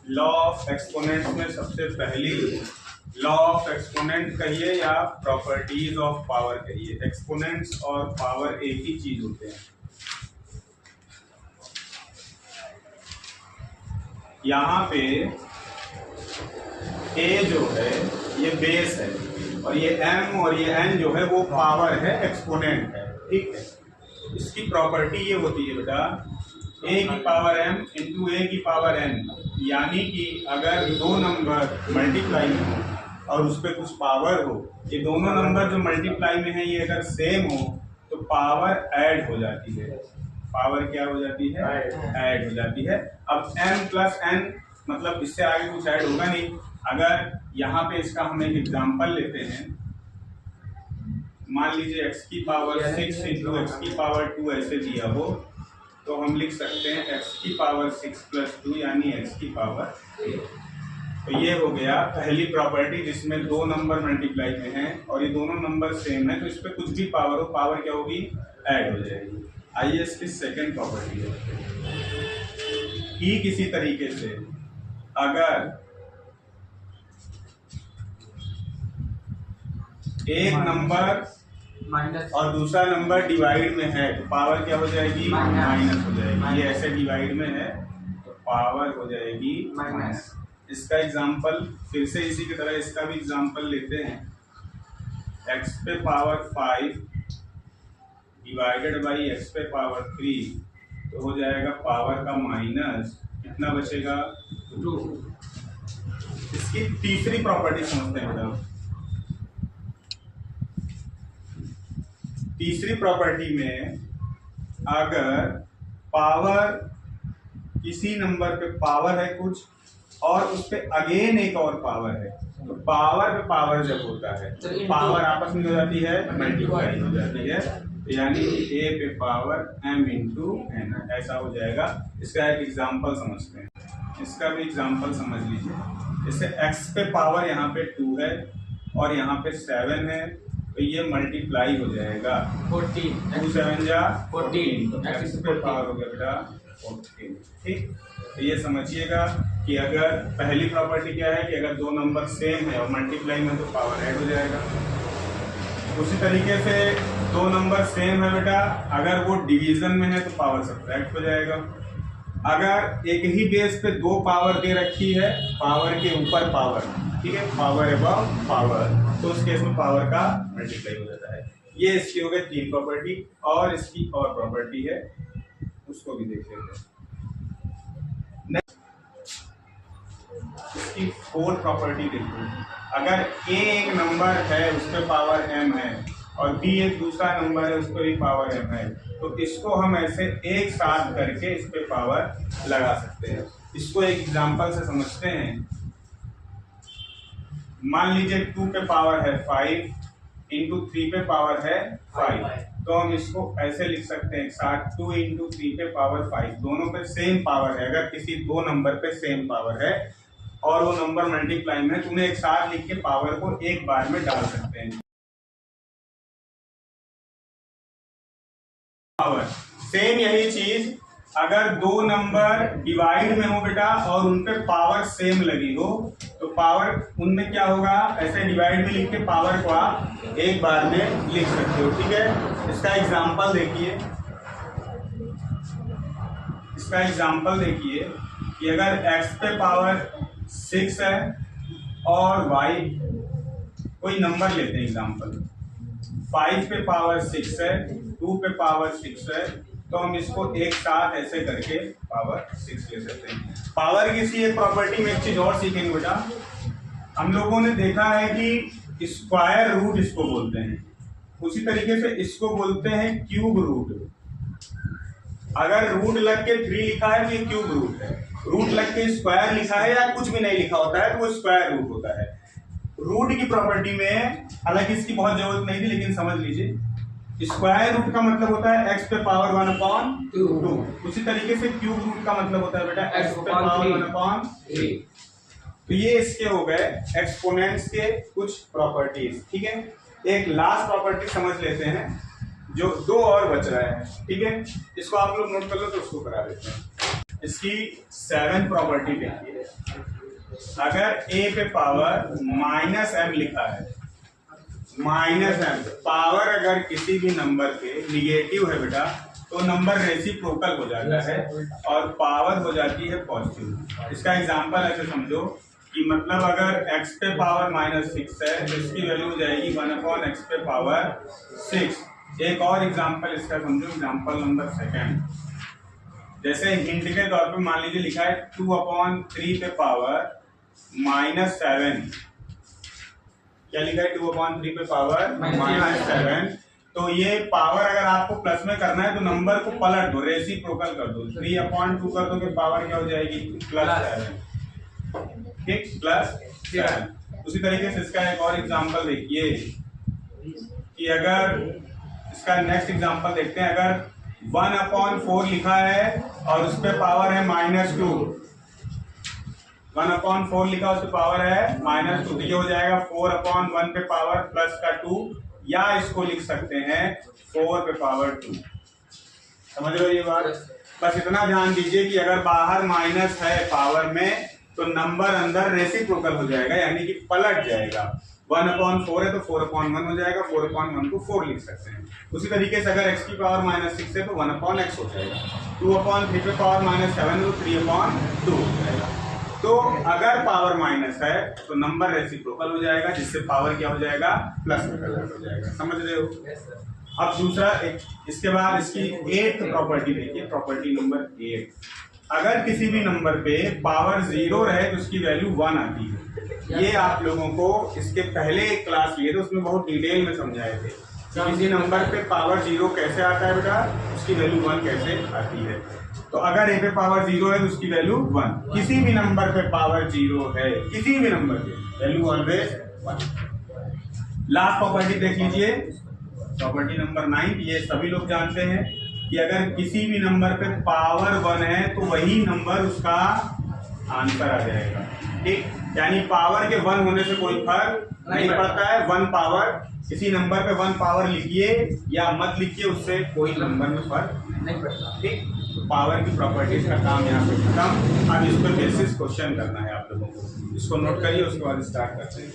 Law of exponents में सबसे पहली लॉ ऑफ एक्सपोनेंट कहिए या प्रॉपर्टीज ऑफ पावर कहिए, एक्सपोनेंट्स और पावर एक ही चीज होते हैं। यहाँ पे a जो है ये बेस है और ये m और ये n जो है वो पावर है, एक्सपोनेंट है, ठीक है। इसकी प्रॉपर्टी ये होती है बेटा a की पावर m इंटू a की पावर n, यानी कि अगर दो नंबर मल्टीप्लाई में हो और उस पर कुछ पावर हो, ये दोनों नंबर जो मल्टीप्लाई में है ये अगर सेम हो तो पावर ऐड हो जाती है। पावर क्या हो जाती है? ऐड हो जाती है। अब m प्लस n मतलब इससे आगे कुछ ऐड होगा नहीं। अगर यहाँ पे इसका हम एक एग्जांपल लेते हैं, मान लीजिए x की पावर 6 इंटू एक्स की पावर 2 ऐसे दिया हो तो हम लिख सकते हैं x की पावर 6 प्लस 2 यानी x की पावर 8। तो ये हो गया पहली प्रॉपर्टी जिसमें दो नंबर मल्टीप्लाई में हैं और ये दोनों नंबर सेम है, तो इस पर कुछ भी पावर हो, पावर क्या होगी? ऐड हो जाएगी। आइए इसकी सेकंड प्रॉपर्टी है कि किसी तरीके से अगर एक नंबर माइनस और दूसरा नंबर डिवाइड में है तो पावर क्या हो जाएगी? माइनस हो जाएगी। ये ऐसे डिवाइड में है तो पावर हो जाएगी माइनस। इसका एग्जांपल फिर से इसी की तरह इसका भी एग्जांपल लेते हैं, x पे पावर 5 डिवाइडेड बाई x पे पावर 3 तो हो जाएगा पावर का माइनस, कितना बचेगा? 2। इसकी तीसरी प्रॉपर्टी समझते हैं बेटा। तीसरी प्रॉपर्टी में अगर पावर किसी नंबर पे पावर है कुछ और उस पे अगेन एक और पावर है तो पावर पे पावर जब होता है तो पावर आपस में हो जाती है, मल्टीप्लाई हो जाती है, तो यानी a पे पावर m इंटू n ऐसा हो जाएगा। इसका एक एग्जांपल समझते हैं, इसका भी एग्जांपल समझ लीजिए। जैसे x पे पावर यहाँ पे 2 है और यहाँ पे 7 है तो ये मल्टीप्लाई हो जाएगा 14, 2 7 जा 14, तो x पे पावर हो गया बेटा 14, ठीक। तो ये समझिएगा कि अगर पहली प्रॉपर्टी क्या है कि अगर दो नंबर सेम है और मल्टीप्लाई में तो पावर ऐड हो जाएगा। उसी तरीके से दो नंबर सेम है बेटा, अगर वो डिवीजन में है तो पावर सब्ट्रैक्ट हो जाएगा। अगर एक ही बेस पे दो पावर दे रखी है, पावर के ऊपर पावर, ठीक है, पावर अबव पावर, तो उस केस में पावर का मल्टीप्लाई हो जाता है। ये इसकी हो गई तीन प्रॉपर्टी और इसकी और प्रॉपर्टी है, उसको भी देख लेते हैं। इसकी फोर्थ प्रॉपर्टी देखो, अगर a एक नंबर है उस पर पावर m है और b एक दूसरा नंबर है उस पर भी पावर m है, तो इसको हम ऐसे एक साथ करके इस पे पावर लगा सकते हैं। इसको एक एग्जांपल से समझते हैं। मान लीजिए 2 पे पावर है 5 इंटू 3 पे पावर है 5, तो हम इसको ऐसे लिख सकते हैं एक साथ 2 इंटू 3 पे पावर 5, दोनों पे सेम पावर है। अगर किसी दो नंबर पे सेम पावर है और वो नंबर मल्टीप्लाई में, तुम्हें एक साथ लिख के पावर को एक बार में डाल सकते हैं। पावर सेम यही चीज अगर दो नंबर डिवाइड में हो बेटा और उन पे पावर सेम लगी हो तो पावर उनमें क्या होगा, ऐसे डिवाइड में लिख के पावर को आप एक बार में लिख सकते हो, ठीक है। इसका एग्जांपल देखिए, इसका एग्जांपल देखिए कि अगर x पे पावर 6 है और y कोई नंबर लेते हैं एग्जांपल, 5 पे पावर 6 है, 2 पे पावर 6 है, तो हम इसको एक साथ ऐसे करके पावर 6 ले सकते हैं। पावर की सी एक प्रॉपर्टी में एक चीज और सीखेंगे बेटा, हम लोगों ने देखा है कि स्क्वायर रूट इसको बोलते हैं, उसी तरीके से इसको बोलते हैं क्यूब रूट। अगर रूट लग के 3 लिखा है तो ये क्यूब रूट है, रूट लग के स्क्वायर लिखा है या कुछ भी नहीं लिखा होता है तो वो स्क्वायर रूट होता है। रूट की प्रॉपर्टी में हालांकि इसकी बहुत जरूरत नहीं थी लेकिन समझ लीजिए, स्क्वायर रूट का मतलब होता है x पे पावर 1/2। उसी तरीके से क्यूब रूट का मतलब होता है बेटा x पे पावर 1/3। तो ये इसके हो गए एक्सपोनेंट्स के कुछ प्रॉपर्टीज, ठीक है। एक लास्ट प्रॉपर्टी समझ लेते हैं, जो दो और बच रहा है, ठीक है। इसको आप लोग नोट कर लो तो उसको करा देते हैं। इसकी 7 प्रॉपर्टी देखिए। अगर a पे पावर -m लिखा है, -m पावर अगर किसी भी नंबर पे निगेटिव है बेटा तो नंबर रेसिप्रोकल हो जाता है और पावर हो जाती है पॉजिटिव। इसका एग्जांपल ऐसे समझो कि मतलब अगर x पे पावर -6 है तो इसकी वैल्यू हो जाएगी 1/x पे पावर 6। एक और एग्जांपल इसका समझो, एग्जांपल नंबर 2। जैसे हिंट के तौर पे मान लीजिए लिखा है 2/3 पे पावर -7। क्या लिखा है? 2/3 पे पावर -7। तो ये पावर अगर आपको प्लस में करना है तो नंबर को पलट दो, रेसिप्रोकल कर दो। 3/2 कर दो कि पावर क्या हो जाएगी? +7। ठीक, +7। उसी तरीके से इसका एक और एग्जांपल देखिए कि अगर इसका नेक्स्ट एग्जांपल देखते हैं। अगर 1/4 लिखा है और उस पे पावर है -2, 1/4 लिखा उस पे पावर है -2, तो ये हो जाएगा 4/1 पे पावर +2, या इसको लिख सकते हैं 4 पे पावर 2। समझ रहे हो ये बात? बस इतना ध्यान दीजिए कि अगर बाहर माइनस है पावर में तो नंबर अंदर रेसिप्रोकल हो जाएगा, यानी कि पलट जाएगा। 1/4 है तो 4/1 हो जाएगा, 4/1 को 4 लिख सकते हैं। उसी तरीके से अगर x की पावर -6 है तो 1/x हो जाएगा। 2/3 पे पावर -7 है तो 3/2 हो जाएगा। तो अगर पावर माइनस है तो नंबर रेसिप्रोकल हो जाएगा, जिससे पावर क्या हो जाएगा? प्लस में कन्वर्ट हो जाएगा। समझ रहे हो? अब दूसरा इसके बाद इसकी 8th प्रॉपर्टी देखिए, प्रॉपर्टी नंबर 8। अगर किसी भी नंबर पे पावर 0 रहे तो उसकी वैल्यू 1 आती है। ये आप लोगों को इसके पहले एक क्लास लिए थे, उसमें बहुत डिटेल में समझाए थे कि किसी नंबर पे पावर 0 कैसे आता है बेटा, उसकी वैल्यू 1 कैसे आती है। तो अगर a पे पावर 0 है तो उसकी वैल्यू 1। किसी भी नंबर पे पावर 0 है, किसी भी नंबर पे वैल्यू ऑलवेज 1। लास्ट प्रॉपर्टी देख लीजिए, प्रॉपर्टी नंबर 9। ये सभी लोग जानते हैं कि अगर किसी भी नंबर पे पावर 1 है तो वही नंबर उसका आंसर आ जाएगा। ठीक, यानी पावर के 1 होने से कोई फर्क नहीं पड़ता है। 1 पावर, किसी नंबर पे 1 पावर लिखिए या मत लिखिए, उससे कोई नंबर में फर्क नहीं पड़ता। ठीक, तो पावर की प्रॉपर्टीज का काम यहाँ पे खत्म। अब इस पर बेसिस क्वेश्चन करना है आप लोगों को, इसको नोट करिए, उसके बाद स्टार्ट करते हैं।